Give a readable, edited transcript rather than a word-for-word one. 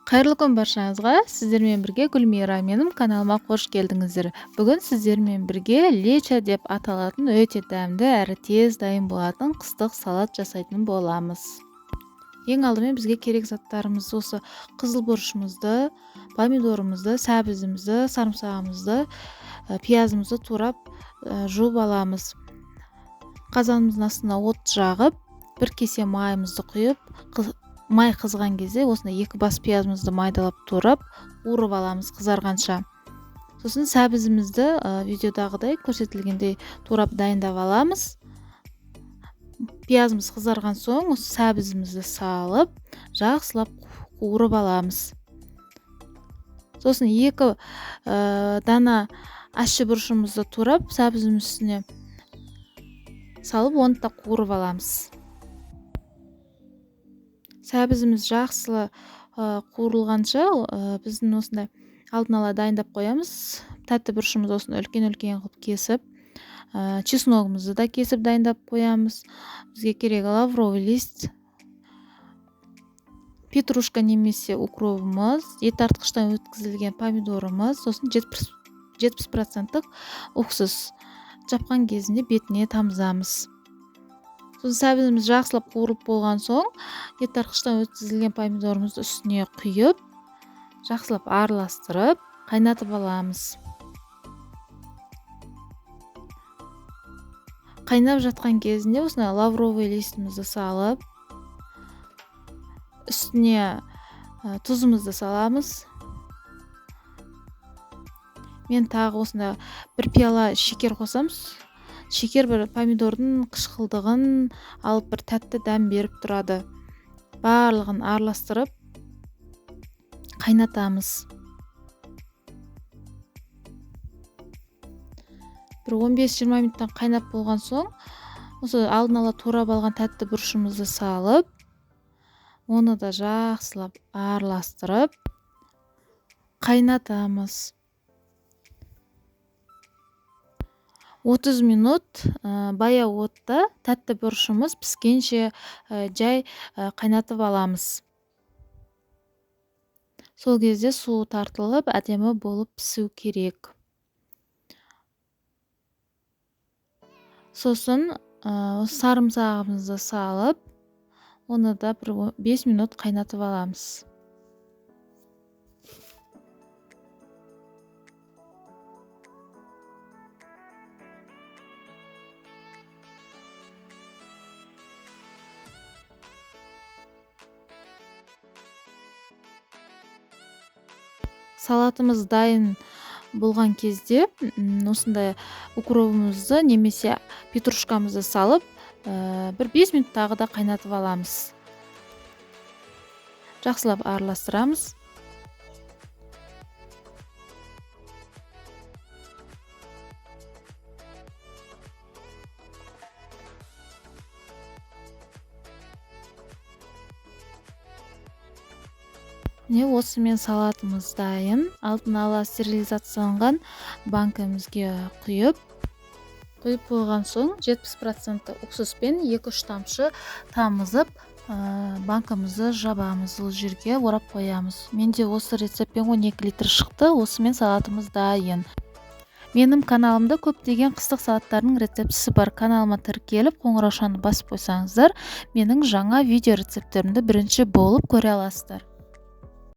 Қайырлы күн баршаңызға. Сіздермен бірге Гүлмира, менің каналыма қош келдіңіздер. Бүгін сіздермен бірге лечо деп аталатын өте дәмді әрі тез дайын болатын қыстық салат жасайтын боламыз. Ең алдымен бізге керек заттарымыз осы қызыл бұрышымызды, помидорымызды, сәбізімізді, сарымсағымызды, пиязымызды турап жуып аламыз. Қазанымыздың астына от жағып, бір кесе майымызды құйып, май қызған кезде осындай 2 бас пиязымызды майдалап турап қуырып аламыз қызарғанша. Сосын сәбізімізді видеодағыдай көрсетілгендей турап дайындап аламыз. Пиязымыз қызарған соң осы сәбізімізді салып, жақсылап қуырып аламыз. Сосын 2 дана ащы бұрышымызды турап, сәбізіміздің үстіне салып, оны да қуырып аламыз. Сәбізіміз жақсылы қуырылғанша біздің осындай алдын ала дайындап қоямыз. Тәтті бұрышымызды осындай үлкен-үлкен қылып кесіп, чесногымызды да кесіп дайындап қоямыз. Бізге керек лавровый лист, петрушка немесе укропымыз, ет артқыштан өткізілген помидорымыз, сосын 70% уксус. Жапқан кезінде бетіне тамызамыз. Сәбізіміз жақсылап қуырылып болған соң, ет артқыштан өткізілген помидорымызды үстіне құйып, жақсылап араластырып, қайнатып аламыз. Қайнап жатқан кезінде осындай лавровый листімізді салып, үстіне тұзымызды саламыз. Мен тағы осындай 1 пиала шекер қосамыз. Шекер бір помидордың қышқылдығын алып бір тәтті дәм беріп тұрады. Барлығын араластырып қайнатамыз. Бір 15-20 минуттан қайнап болған соң, осы алдын ала турап алған тәтті бұрышымызды салып, оны да жақсылап араластырып қайнатамыз. 30 минут баяу отта тәтті бұрышымыз піскенше жай қайнатып аламыз. Сол кезде суы тартылып, әдемі болып пісу керек. Сосын сарымсағымызды салып, оны да 5 минут қайнатып аламыз. Салатымыз дайын болған кезде осындай укропымызды немесе петрушкамызды салып, бір 5 минут тағы да қайнатып аламыз. Жақсылап араластырамыз. Осымен салатымыз дайын. Алдын ала стерилизацияланған банкамызға құйып қойған соң 70% уксуспен 2-3 тамшы тамызып, банкамызды жабамыз, ол жерге орап қоямыз. Менде осы рецептпен 12 литр шықты. Осымен салатымыз дайын. Менің каналымда көптеген қыстық салаттардың рецептісі бар. Каналыма тіркеліп, қоңыраушаны басып қойсаңыздар, менің жаңа видео рецепттерімді бірінші болып көре аласыздар.